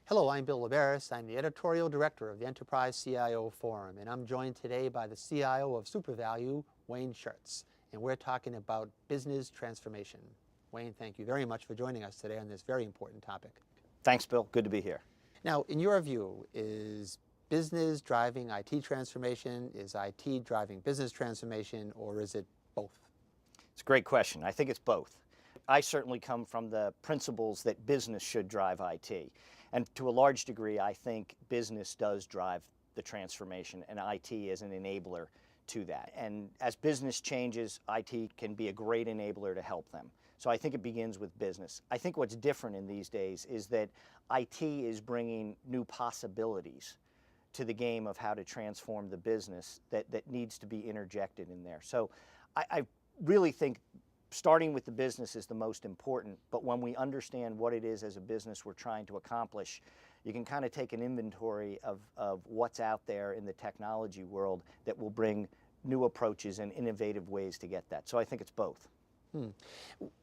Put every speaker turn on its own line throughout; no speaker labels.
Hello, I'm Bill Labaris. I'm the editorial director of the Enterprise CIO Forum, and I'm joined today by the CIO of SUPERVALU, Wayne Shurts, and we're talking about business transformation. Wayne, thank you very much for joining us today on this very important topic.
Thanks, Bill. Good to be here.
Now, in your view, is business driving IT transformation? Is IT driving business transformation, or is it both?
It's a great question. I think it's both. I certainly come from the principles that business should drive IT. And to a large degree, I think business does drive the transformation, and IT is an enabler to that. And as business changes, IT can be a great enabler to help them. So I think it begins with business. I think what's different in these days is that IT is bringing new possibilities to the game of how to transform the business that needs to be interjected in there. So I really think starting with the business is the most important, but when we understand what it is as a business we're trying to accomplish, you can kind of take an inventory of what's out there in the technology world that will bring new approaches and innovative ways to get that. So I think it's both.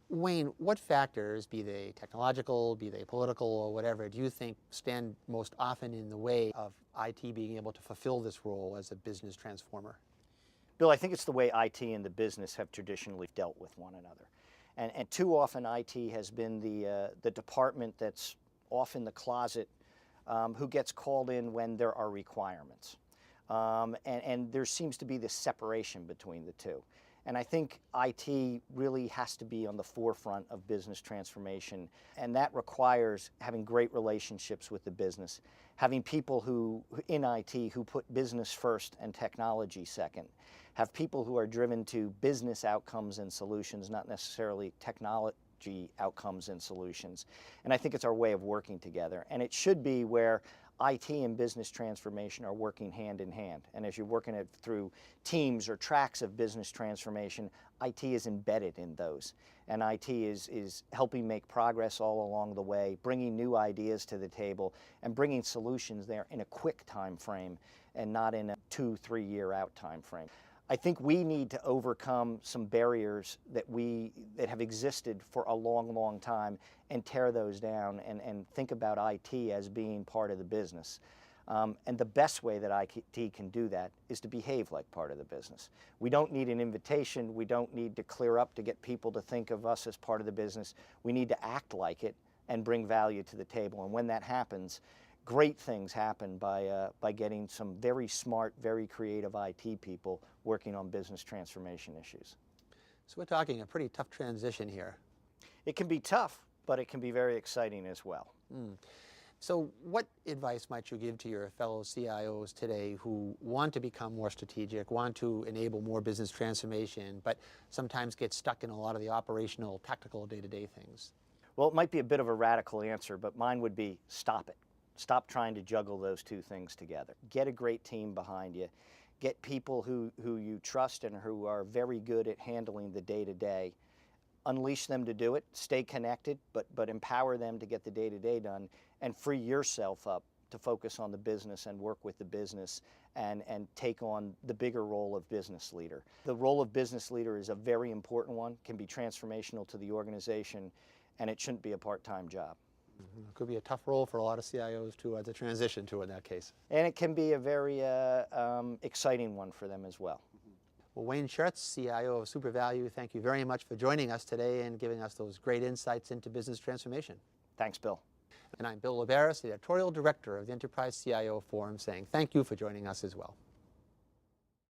Wayne, what factors, be they technological, be they political, or whatever, do you think stand most often in the way of IT being able to fulfill this role as a business transformer?
Bill, I think it's the way IT and the business have traditionally dealt with one another. And too often IT has been the department that's off in the closet who gets called in when there are requirements. And there seems to be this separation between the two. And I think IT really has to be on the forefront of business transformation, and that requires having great relationships with the business, having people who in IT who put business first and technology second, have people who are driven to business outcomes and solutions, not necessarily technology outcomes and solutions. And I think it's our way of working together, and it should be where IT and business transformation are working hand in hand. And as you're working it through teams or tracks of business transformation, IT is embedded in those. And IT is helping make progress all along the way, bringing new ideas to the table and bringing solutions there in a quick time frame and not in a 2-3 year out time frame. I think we need to overcome some barriers that have existed for a long, long time and tear those down and think about IT as being part of the business. And the best way that IT can do that is to behave like part of the business. We don't need an invitation. We don't need to clear up to get people to think of us as part of the business. We need to act like it and bring value to the table. And when that happens, great things happen by getting some very smart, very creative IT people working on business transformation issues.
So we're talking a pretty tough transition here.
It can be tough, but it can be very exciting as well.
So what advice might you give to your fellow CIOs today who want to become more strategic, want to enable more business transformation, but sometimes get stuck in a lot of the operational, tactical, day-to-day things?
Well, it might be a bit of a radical answer, but mine would be stop it. Stop trying to juggle those two things together. Get a great team behind you. Get people who you trust and who are very good at handling the day-to-day. Unleash them to do it. Stay connected, but empower them to get the day-to-day done, and free yourself up to focus on the business and work with the business and take on the bigger role of business leader. The role of business leader is a very important one, can be transformational to the organization, and it shouldn't be a part-time job.
It could be a tough role for a lot of CIOs to transition to in that case.
And it can be a very exciting one for them as well.
Well, Wayne Shurts, CIO of SUPERVALU, thank you very much for joining us today and giving us those great insights into business transformation.
Thanks, Bill.
And I'm Bill Labaris, the editorial director of the Enterprise CIO Forum, saying thank you for joining us as well.